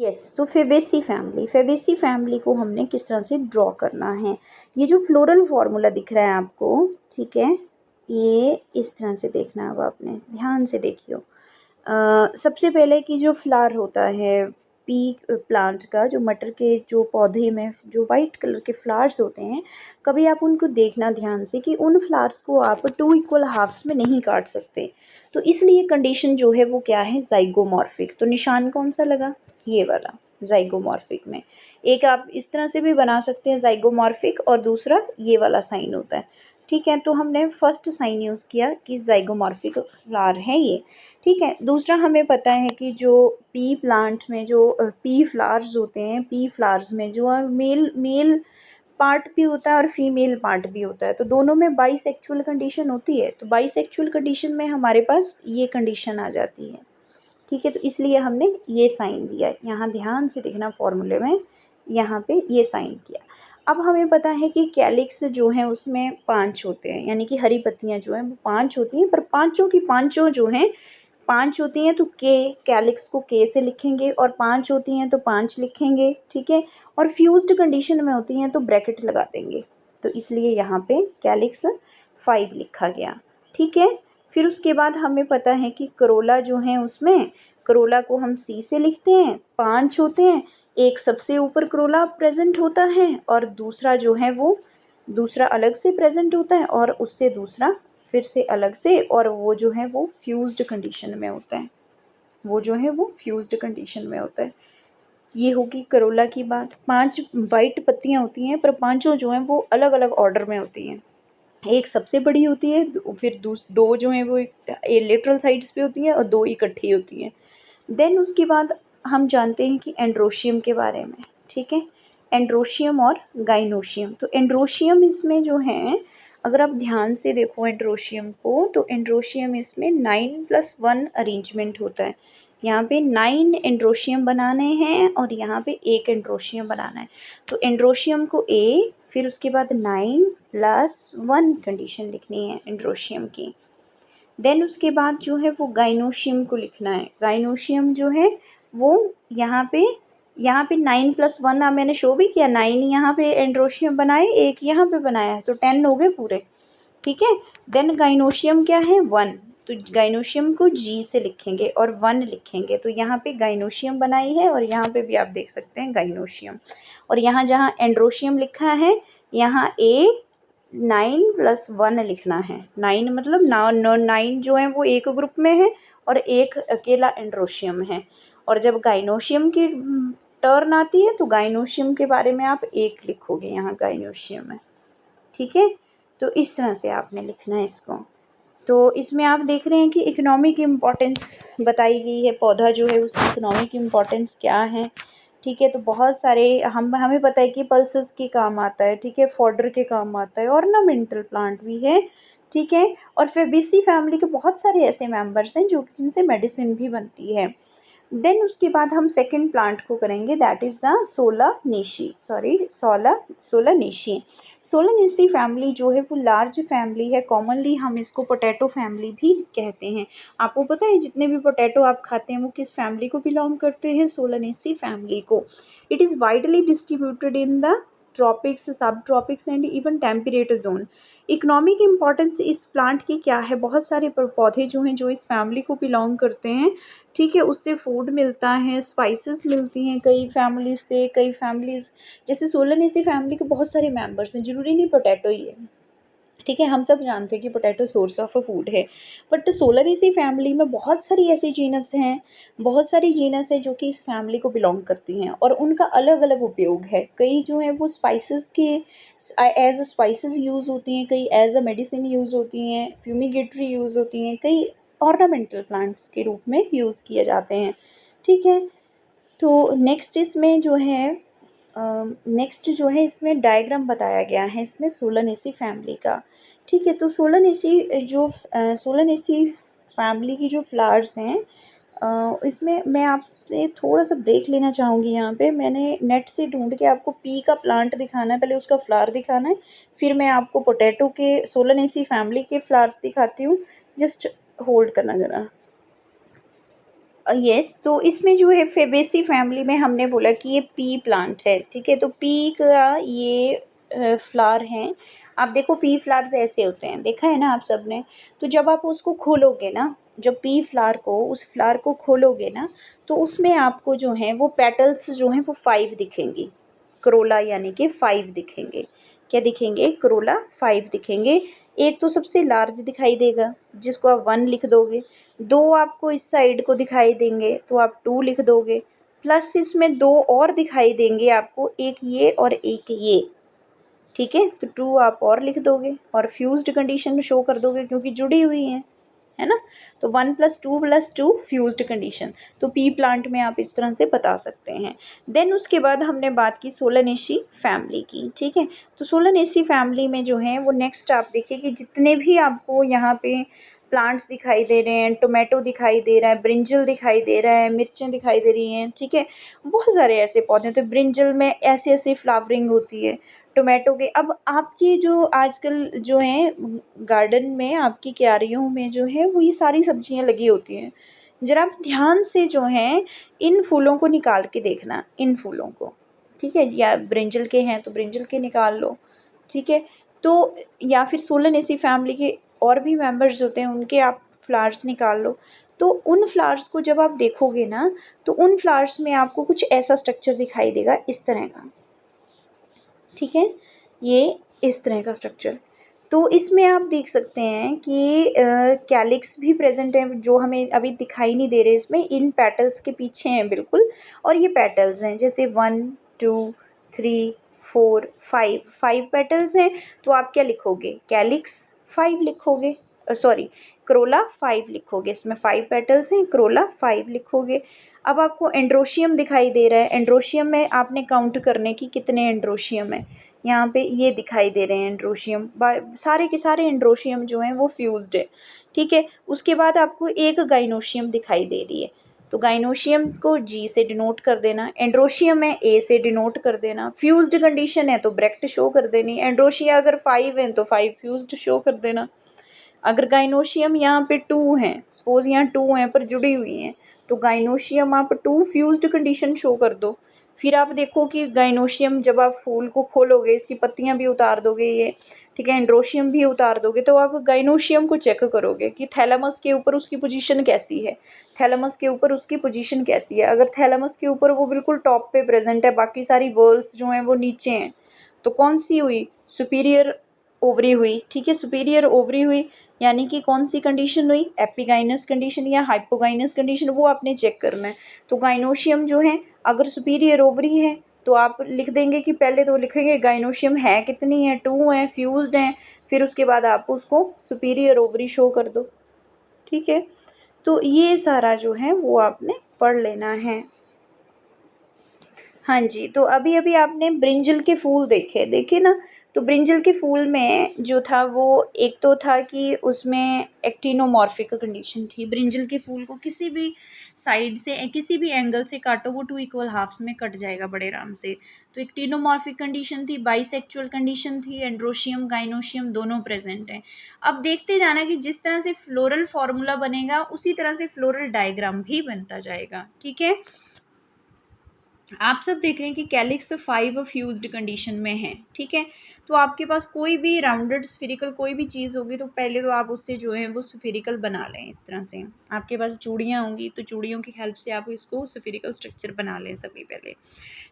Yes, तो Fabaceae family को हमने किस तरह से ड्रॉ करना है। ये जो फ्लोरल फार्मूला दिख रहा है आपको, ठीक है, ये इस तरह से देखना होगा आपने, ध्यान से देखियो। सबसे पहले कि जो फ्लावर होता है पी प्लांट का, जो मटर के जो पौधे में जो वाइट कलर के फ्लावर्स होते हैं, कभी आप उनको देखना ध्यान से कि उन फ्लावर्स को आप 2 इक्वल हाफ्स में नहीं काट सकते। तो इसलिए कंडीशन जो है वो क्या है, ज़ाइगोमॉर्फिक। तो निशान कौन सा लगा, ये वाला ज़ाइगोमॉर्फिक में। एक आप इस तरह से भी बना सकते हैं ज़ाइगोमॉर्फिक, और दूसरा ये वाला साइन होता है, ठीक है। तो हमने फर्स्ट साइन यूज़ किया कि ज़ाइगोमॉर्फिक फ्लावर है ये, ठीक है। दूसरा हमें पता है कि जो पी प्लांट में जो पी फ्लावर्स होते हैं, पी फ्लावर्स में जो मेल मेल पार्ट भी होता है और फीमेल पार्ट भी होता है, तो दोनों में बाइसेक्सुअल कंडीशन होती है। तो बाइसेक्सुअल कंडीशन में हमारे पास ये कंडीशन आ जाती है, ठीक है। तो इसलिए हमने ये साइन दिया है, यहाँ ध्यान से देखना फॉर्मूले में, यहाँ पे ये साइन किया। अब हमें पता है कि कैलिक्स जो है उसमें 5 होते हैं, यानी कि हरी पत्तियाँ जो हैं वो 5 होती हैं, पर पाँचों की पाँचों जो हैं 5 होती हैं, तो कैलिक्स को के से लिखेंगे, और 5 होती हैं तो 5 लिखेंगे, ठीक है। और फ्यूज्ड कंडीशन में होती हैं तो ब्रैकेट लगा देंगे, तो इसलिए यहाँ पे कैलिक्स 5 लिखा गया, ठीक है। फिर उसके बाद हमें पता है कि करोला जो है उसमें, करोला को हम सी से लिखते हैं, 5 होते हैं, एक सबसे ऊपर करोला प्रेजेंट होता है और दूसरा जो है वो दूसरा अलग से प्रेजेंट होता है, और उससे दूसरा फिर से अलग से, और वो जो है वो फ्यूज्ड कंडीशन में होता है, वो जो है वो फ्यूज्ड कंडीशन में होता है। ये होगी करोला की बात। 5 वाइट पत्तियाँ होती हैं, पर पाँचों जो हैं वो अलग अलग ऑर्डर में होती हैं। एक सबसे बड़ी होती है, फिर दो जो हैं वो लेटरल साइड्स पे होती हैं, और 2 इकट्ठी होती हैं। देन उसके बाद हम जानते हैं कि एंड्रोशियम के बारे में, ठीक है। एंड्रोशियम और गाइनोशियम। तो एंड्रोशियम इसमें जो है, अगर आप ध्यान से देखो एंड्रोशियम को, तो एंड्रोशियम इसमें 9+1 अरेंजमेंट होता है। यहाँ पे 9 एंड्रोशियम बनाने हैं और यहाँ पे 1 एंड्रोशियम बनाना है। तो एंड्रोशियम को ए, फिर उसके बाद 9+1 कंडीशन लिखनी है एंड्रोशियम की। देन उसके बाद जो है वो गाइनोशियम को लिखना है। गाइनोशियम जो है वो यहाँ पे 9+1 मैंने शो भी किया, 9 यहाँ पे एंड्रोशियम बनाए, 1 यहाँ पे बनाया है, तो 10 हो गए पूरे, ठीक है। देन गाइनोशियम क्या है, 1, तो गाइनोशियम को जी से लिखेंगे और 1 लिखेंगे। तो यहाँ पे गाइनोशियम बनाई है, और यहाँ पे भी आप देख सकते हैं गाइनोशियम। और यहाँ जहाँ एंड्रोशियम लिखा है, यहाँ ए 9+1 लिखना है। 9 मतलब 9 जो है वो एक ग्रुप में है और एक अकेला एंड्रोशियम है। और जब गाइनोशियम की टर्न आती है तो गाइनोशियम के बारे में आप 1 लिखोगे, यहाँ गाइनोशियम है, ठीक है। तो इस तरह से आपने लिखना है इसको। तो इसमें आप देख रहे हैं कि इकोनॉमिक इम्पोर्टेंस बताई गई है, पौधा जो है उसकी इकोनॉमिक इम्पोर्टेंस क्या है, ठीक है। तो बहुत सारे हमें पता है कि पल्सेस के काम आता है, ठीक है, फॉडर के काम आता है, ऑर्नामेंटल प्लांट भी है, ठीक है। और फेबेसी फैमिली के बहुत सारे ऐसे मेंबर्स हैं जो जिनसे मेडिसिन भी बनती है। देन उसके बाद हम सेकंड प्लांट को करेंगे, that is the Solanaceae. Solanaceae family जो है वो लार्ज फैमिली है, कॉमनली हम इसको पोटैटो फैमिली भी कहते हैं। आपको पता है जितने भी पोटैटो आप खाते हैं वो किस फैमिली को बिलोंग करते हैं, सोलानेसी फैमिली को। It is widely distributed in the tropics, sub tropics and even temperate zone. Economic importance इस प्लांट की क्या है, बहुत सारे पौधे जो हैं जो इस फैमिली को बिलोंग करते हैं, ठीक है, उससे फूड मिलता है, स्पाइसेस मिलती हैं कई फैमिली से, कई फैमिलीज़ जैसे सोलानेसी फैमिली के बहुत सारे मेंबर्स हैं, ज़रूरी नहीं पोटैटो ही है, ठीक है। हम सब जानते हैं कि पोटैटो सोर्स ऑफ फूड है, बट सोलानेसी फैमिली में बहुत सारी ऐसी जीनस हैं, बहुत सारी जीनस है जो कि इस फैमिली को बिलोंग करती हैं, और उनका अलग अलग उपयोग है। कई जो हैं वो स्पाइसेस के एज अ स्पाइसेस यूज़ होती हैं, कई एज अ मेडिसिन यूज़ होती हैं, फ्यूमिगेटरी यूज़ होती हैं, कई ऑर्नामेंटल प्लांट्स के रूप में यूज़ किए जाते हैं, ठीक है। तो नेक्स्ट जो है इसमें डायग्राम बताया गया है इसमें सोलानेसी फैमिली का, ठीक है। तो सोलानेसी फैमिली की जो फ्लावर्स हैं, इसमें मैं आपसे थोड़ा सा ब्रेक लेना चाहूँगी। यहाँ पे मैंने नेट से ढूंढ के आपको पी का प्लांट दिखाना है, पहले उसका फ्लावर दिखाना है, फिर मैं आपको पोटैटो के सोलानेसी फैमिली के फ्लावर्स दिखाती हूँ। जस्ट होल्ड करना ज़रा। यस, तो इसमें जो है फेबेसी फैमिली में हमने बोला कि ये पी प्लांट है, ठीक है। तो पी का ये फ्लावर हैं। आप देखो पी फ्लावर्स ऐसे होते हैं, देखा है ना आप सबने। तो जब आप उसको खोलोगे ना, जब पी फ्लावर को, उस फ्लावर को खोलोगे ना, तो उसमें आपको जो है वो पेटल्स जो हैं वो 5 दिखेंगी। करोला यानी कि 5 दिखेंगे। क्या दिखेंगे? करोला 5 दिखेंगे। एक तो सबसे लार्ज दिखाई देगा, जिसको आप 1 लिख दोगे। 2 आपको इस साइड को दिखाई देंगे, तो आप 2 लिख दोगे। प्लस इसमें 2 और दिखाई देंगे आपको, एक ये और एक ये, ठीक है। तो 2 आप और लिख दोगे और फ्यूज्ड कंडीशन शो कर दोगे क्योंकि जुड़ी हुई हैं, है ना। तो 1 + 2 फ्यूज्ड कंडीशन। तो पी प्लांट में आप इस तरह से बता सकते हैं। देन उसके बाद हमने बात की सोलानेसी फैमिली की, ठीक है। तो सोलानेसी फैमिली में जो है वो नेक्स्ट आप देखिए कि जितने भी आपको यहाँ पे प्लांट्स दिखाई दे रहे हैं, टोमेटो दिखाई दे रहा है, ब्रिंजल दिखाई दे रहा है, मिर्चें दिखाई दे रही हैं, ठीक है। बहुत सारे ऐसे पौधे हैं। तो ब्रिंजल में ऐसे ऐसे फ्लावरिंग होती है, टोमेटो के। अब आपकी जो आजकल जो है गार्डन में, आपकी क्यारियों में जो है वो ये सारी सब्जियां लगी होती हैं। ज़रा आप ध्यान से जो है इन फूलों को निकाल के देखना, इन फूलों को, ठीक है। या ब्रिंजल के हैं तो ब्रिंजल के निकाल लो, ठीक है। तो या फिर सोलानेसी फैमिली के और भी मेंबर्स होते हैं, उनके आप फ्लावर्स निकाल लो। तो उन फ्लावर्स को जब आप देखोगे ना, तो उन फ्लावर्स में आपको कुछ ऐसा स्ट्रक्चर दिखाई देगा, इस तरह का, ठीक है। ये इस तरह का स्ट्रक्चर। तो इसमें आप देख सकते हैं कि कैलिक्स भी प्रेजेंट है, जो हमें अभी दिखाई नहीं दे रहे इसमें, इन पेटल्स के पीछे हैं बिल्कुल। और ये पेटल्स हैं, जैसे 1 2 3 4 5 5 पेटल्स हैं। तो आप क्या लिखोगे? कैलिक्स 5 लिखोगे, सॉरी, क्रोला 5 लिखोगे। इसमें 5 पेटल्स हैं, क्रोला 5 लिखोगे। अब आपको एंड्रोशियम दिखाई दे रहा है। एंड्रोशियम में आपने काउंट करने की कितने एंड्रोशियम है, यहाँ पे ये दिखाई दे रहे हैं एंड्रोशियम। सारे के सारे एंड्रोशियम जो हैं वो फ्यूज्ड है, ठीक है। उसके बाद आपको एक गाइनोशियम दिखाई दे रही है। तो गाइनोशियम को जी से डिनोट कर देना, एंड्रोशियम है ए से डिनोट कर देना, फ्यूज्ड कंडीशन है तो ब्रैकेट शो कर देनी। एंड्रोशिया अगर 5 है तो 5 फ्यूज्ड शो कर देना। अगर गाइनोशियम यहाँ पे 2 हैं, सपोज यहाँ 2 हैं पर जुड़ी हुई हैं, तो गाइनोशियम आप 2 फ्यूज्ड कंडीशन शो कर दो। फिर आप देखो कि गाइनोशियम जब आप फूल को खोलोगे, इसकी पत्तियां भी उतार दोगे ये, ठीक है, एंड्रोशियम भी उतार दोगे, तो आप गाइनोशियम को चेक करोगे कि थैलेमस के ऊपर उसकी पोजीशन कैसी है। थैलेमस के ऊपर उसकी पोजीशन कैसी है। अगर थैलेमस के ऊपर वो बिल्कुल टॉप पे प्रेजेंट है, बाकी सारी वर्ल्स जो हैं वो नीचे हैं, तो कौन सी हुई? सुपीरियर ओवरी हुई, ठीक है। सुपीरियर ओवरी हुई यानी कि कौन सी कंडीशन हुई? एपिगाइनस कंडीशन या हाइपोगाइनस कंडीशन, वो आपने चेक करना है। तो गाइनोशियम जो है, अगर सुपीरियर ओवरी है तो आप लिख देंगे कि पहले तो लिखेंगे गाइनोशियम है कितनी है, 2 है, फ्यूज्ड हैं। फिर उसके बाद आप उसको सुपीरियर ओवरी शो कर दो, ठीक है। तो ये सारा जो है वो आपने पढ़ लेना है। हाँ जी, तो अभी अभी आपने ब्रिंजल के फूल देखे देखे ना। तो ब्रिंजल के फूल में जो था वो, एक तो था कि उसमें एक्टिनोमॉर्फिक कंडीशन थी। ब्रिंजल के फूल को किसी भी साइड से, किसी भी एंगल से काटो, वो 2 इक्वल हाफ्स में कट जाएगा बड़े आराम से। तो एक्टिनोमॉर्फिक कंडीशन थी, बाइसेक्चुअल कंडीशन थी, एंड्रोशियम गाइनोशियम दोनों प्रेजेंट हैं। अब देखते जाना कि जिस तरह से फ्लोरल फार्मूला बनेगा, उसी तरह से फ्लोरल डायग्राम भी बनता जाएगा, ठीक है। आप सब देख रहे हैं कि कैलिक्स 5 फ्यूज्ड कंडीशन में है, ठीक है। तो आपके पास कोई भी राउंडेड स्फेरिकल कोई भी चीज़ होगी, तो पहले तो आप उससे जो है वो स्फेरिकल बना लें। इस तरह से आपके पास चूड़ियाँ होंगी, तो चूड़ियों की हेल्प से आप इसको स्फेरिकल स्ट्रक्चर बना लें सबसे पहले,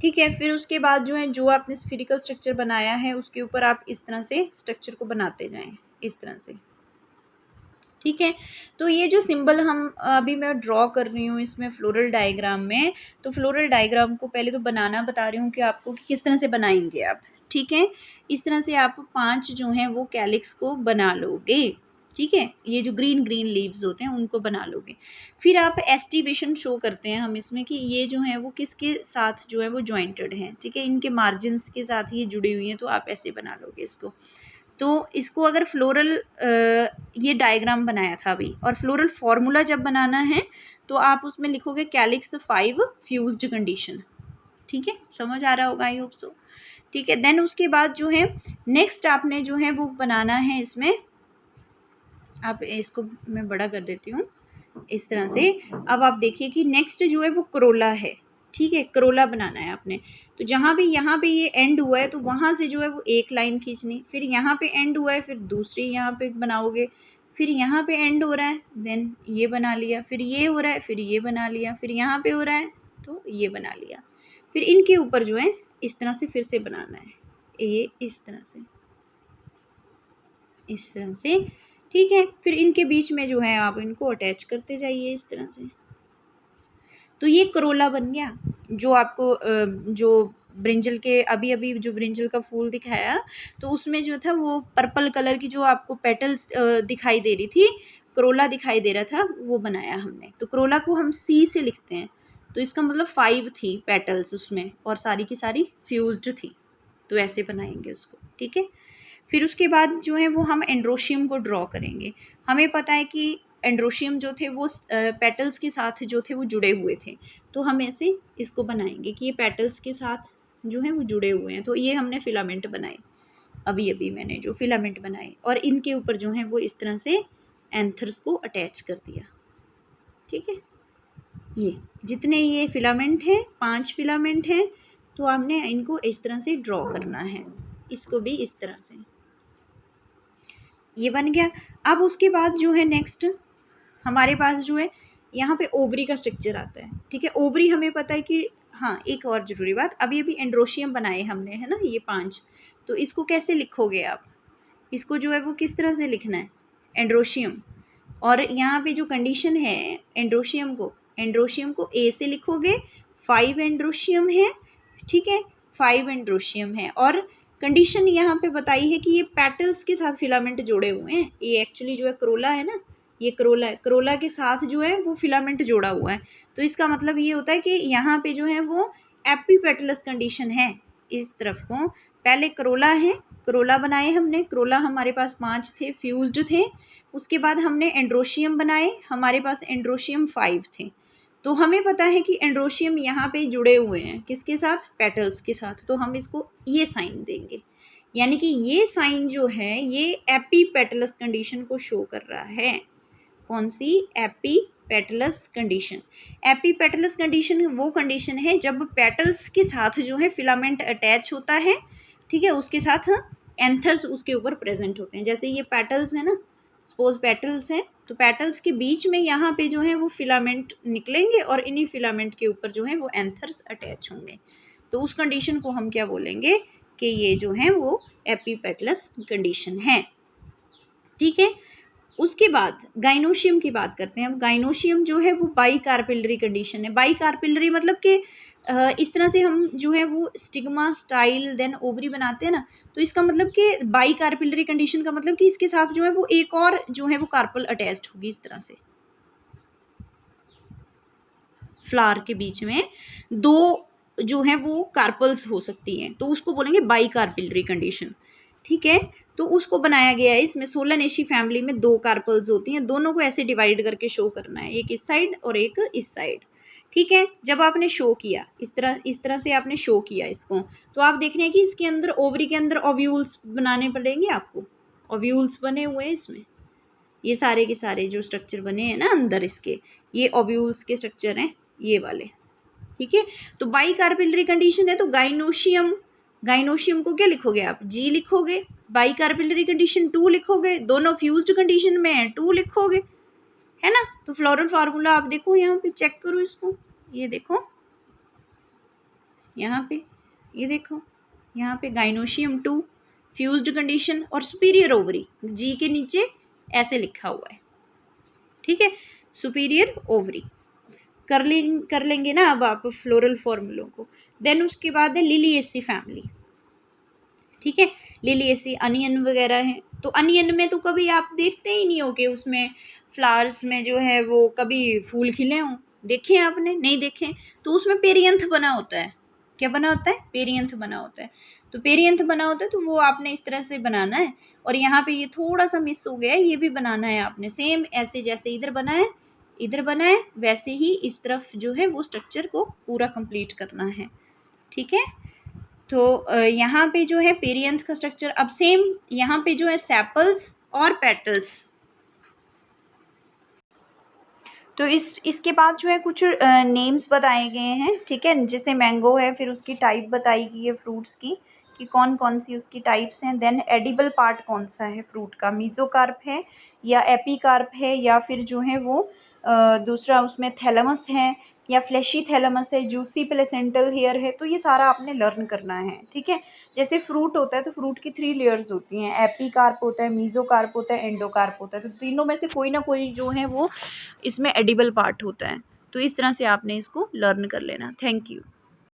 ठीक है। फिर उसके बाद जो है, जो आपने स्फेरिकल स्ट्रक्चर बनाया है उसके ऊपर आप इस तरह से स्ट्रक्चर को बनाते जाएँ, इस तरह से, ठीक है। तो ये जो सिंबल हम अभी मैं ड्रॉ कर रही हूँ इसमें फ्लोरल डायग्राम में, तो फ्लोरल डायग्राम को पहले तो बनाना बता रही हूँ कि आपको कि किस तरह से बनाएंगे आप, ठीक है। इस तरह से आप 5 जो हैं वो कैलिक्स को बना लोगे, ठीक है। ये जो ग्रीन ग्रीन लीव्स होते हैं उनको बना लोगे। फिर आप एस्टिवेशन शो करते हैं हम इसमें कि ये जो है वो किसके साथ जो है वो जॉइंटेड हैं, ठीक है, इनके मार्जिन्स के साथ ये जुड़ी हुई हैं, तो आप ऐसे बना लोगे इसको। तो इसको अगर फ्लोरल ये डायग्राम बनाया था अभी, और फ्लोरल फार्मूला जब बनाना है तो आप उसमें लिखोगे कैलिक्स 5 फ्यूज्ड कंडीशन, ठीक है। समझ आ रहा होगा, आई होप सो, ठीक है। देन उसके बाद जो है नेक्स्ट आपने जो है वो बनाना है इसमें, आप इसको मैं बड़ा कर देती हूँ, इस तरह से। अब आप देखिए कि नेक्स्ट जो है वो करोला है, ठीक है, करोला बनाना है आपने। तो जहाँ भी यहाँ पे ये एंड हुआ है तो वहाँ से जो है वो एक लाइन खींचनी, फिर यहाँ पे एंड हुआ है फिर दूसरी यहाँ पे बनाओगे, फिर यहाँ पे एंड हो रहा है देन ये बना लिया, फिर ये हो रहा है फिर ये बना लिया, फिर यहाँ पे हो रहा है तो ये बना लिया, फिर इनके ऊपर जो है इस तरह से फिर से बनाना है, ये इस तरह से, इस तरह से, ठीक है। फिर इनके बीच में जो है आप इनको अटैच करते जाइए इस तरह से। तो ये करोला बन गया। जो आपको जो ब्रिंजल के अभी अभी जो ब्रिंजल का फूल दिखाया तो उसमें जो था वो पर्पल कलर की जो आपको पेटल्स दिखाई दे रही थी, करोला दिखाई दे रहा था, वो बनाया हमने। तो करोला को हम सी से लिखते हैं, तो इसका मतलब 5 थी पेटल्स उसमें और सारी की सारी फ्यूज्ड थी, तो ऐसे बनाएंगे उसको, ठीक है। फिर उसके बाद जो है वो हम एंड्रोशियम को ड्रॉ करेंगे। हमें पता है कि एंड्रोशियम जो थे वो पेटल्स के साथ जो थे वो जुड़े हुए थे, तो हम ऐसे इसको बनाएंगे कि ये पेटल्स के साथ जो है वो जुड़े हुए हैं। तो ये हमने फिलामेंट बनाए, अभी अभी मैंने जो फिलामेंट बनाए, और इनके ऊपर जो है वो इस तरह से एंथर्स को अटैच कर दिया, ठीक है। ये जितने ये फिलामेंट हैं 5 फिलामेंट हैं, तो हमने इनको इस तरह से ड्रॉ करना है, इसको भी इस तरह से, ये बन गया। अब उसके बाद जो है नेक्स्ट हमारे पास जो है यहाँ पे ओवरी का स्ट्रक्चर आता है, ठीक है। ओवरी हमें पता है कि, हाँ एक और ज़रूरी बात, अभी अभी एंड्रोशियम बनाए हमने, है ना, ये 5, तो इसको कैसे लिखोगे आप, इसको जो है वो किस तरह से लिखना है, एंड्रोशियम। और यहाँ पे जो कंडीशन है एंड्रोशियम को ए से लिखोगे, 5 एंड्रोशियम है, ठीक है, 5 एंड्रोशियम है। और कंडीशन यहाँ पे बताई है कि ये पेटल्स के साथ फिलामेंट जोड़े हुए हैं। ये एक्चुअली जो है करोला है ना, ये करोला है, करोला के साथ जो है वो फिलामेंट जोड़ा हुआ है। तो इसका मतलब ये होता है कि यहाँ पे जो है वो एपीपेटलस कंडीशन है। इस तरफ को पहले करोला है, करोला बनाए हमने, करोला हमारे पास 5 थे, फ्यूज्ड थे। उसके बाद हमने एंड्रोशियम बनाए, हमारे पास एंड्रोशियम 5 थे। तो हमें पता है कि एंड्रोशियम यहाँ पे जुड़े हुए हैं किसके साथ, पेटल्स के साथ, तो हम इसको ये साइन देंगे, यानी कि ये साइन जो है ये एपीपेटलस कंडीशन को शो कर रहा है। कौन सी, एपीपेटलस कंडीशन। एपीपेटलस कंडीशन वो कंडीशन है जब पेटल्स के साथ जो है फिलामेंट अटैच होता है, ठीक है, उसके साथ एंथर्स उसके ऊपर प्रेजेंट होते हैं। जैसे ये पेटल्स है ना, सपोज पेटल्स हैं, तो पेटल्स के बीच में यहाँ पे जो है वो फिलामेंट निकलेंगे और इन्हीं फिलामेंट के ऊपर जो है वो एंथर्स अटैच होंगे। तो उस कंडीशन को हम क्या बोलेंगे कि ये जो है वो एपीपेटलस कंडीशन है, ठीक है। उसके बाद गाइनोशियम की बात करते हैं। अब गाइनोशियम जो है वो बाई कार्पिलरी कंडीशन है। बाई कार्पिलरी मतलब कि इस तरह से हम जो है वो स्टिग्मा, स्टाइल, देन ओवरी बनाते हैं ना, तो इसका मतलब कि बाई कार्पिलरी कंडीशन का मतलब कि इसके साथ जो है वो एक और जो है वो कार्पल अटैच्ड होगी, इस तरह से फ्लावर के बीच में 2 जो है वो कार्पल्स हो सकती हैं, तो उसको बोलेंगे बाई कार्पिलरी कंडीशन, ठीक है। तो उसको बनाया गया है, इसमें सोलानेसी फैमिली में 2 कार्पल्स होती हैं, दोनों को ऐसे डिवाइड करके शो करना है, एक इस साइड और एक इस साइड, ठीक है। जब आपने शो किया इस तरह से आपने शो किया इसको, तो आप देख रहे हैं कि इसके अंदर ओवरी के अंदर ओव्यूल्स बनाने पड़ेंगे आपको, ओव्यूल्स बने हुए हैं इसमें, ये सारे के सारे जो स्ट्रक्चर बने हैं ना अंदर इसके, ये ओव्यूल्स के स्ट्रक्चर हैं ये वाले, ठीक है। तो बाई कार्पिलरी कंडीशन है तो गाइनोशियम, गाइनोशियम को क्या लिखोगे आप, जी लिखोगे, बाई कार्पिलरी कंडीशन 2 लिखोगे, दोनों फ्यूज्ड कंडीशन में है 2 लिखोगे, है ना। तो फ्लोरल फार्मूला आप देखो यहाँ पे, चेक करो इसको, ये देखो यहाँ पे, ये देखो यहाँ पे गाइनोशियम 2 फ्यूज्ड कंडीशन और सुपीरियर ओवरी जी के नीचे ऐसे लिखा हुआ है, ठीक है, सुपीरियर ओवरी। कर लेंगे ना अब आप फ्लोरल फॉर्मूलों को। देन उसके बाद है लिलिएसी फैमिली, ठीक है। लिलिएसी अनियन वगैरह है, तो अनियन में तो कभी आप देखते ही नहीं हो कि उसमें फ्लावर्स में जो है वो कभी फूल खिले हों, देखे आपने, नहीं देखे, तो उसमें पेरियंथ बना होता है, क्या बना होता है, पेरियंथ बना होता है। तो पेरियंथ बना होता है तो वो आपने इस तरह से बनाना है, और यहाँ पे ये थोड़ा सा मिस हो गया है, ये भी बनाना है आपने सेम ऐसे जैसे इधर बना है, इधर बना है, वैसे ही इस तरफ जो है वो स्ट्रक्चर को पूरा कंप्लीट करना है, ठीक है। तो यहाँ पे जो है पेरियंथ का स्ट्रक्चर, अब सेम यहाँ पे जो है सेपल्स और पेटल्स, तो इसके बाद जो है कुछ नेम्स बताए गए हैं, ठीक है। जैसे मैंगो है, फिर उसकी टाइप बताई गई है फ्रूट्स की कि कौन कौन सी उसकी टाइप्स हैं। देन एडिबल पार्ट कौन सा है फ्रूट का, मीज़ोकार्प है या एपीकार्प है या फिर जो है वो दूसरा उसमें थैलेमस है या फ्लैशी थैलेमस है, जूसी प्लेसेंटल हेयर है। तो ये सारा आपने लर्न करना है, ठीक है। जैसे फ्रूट होता है तो फ्रूट की 3 लेयर्स होती हैं, एपीकार्प होता है, मीज़ोकार्प होता है, एंडोकार्प होता है। तो तीनों में से कोई ना कोई जो है वो इसमें एडिबल पार्ट होता है। तो इस तरह से आपने इसको लर्न कर लेना। Thank you.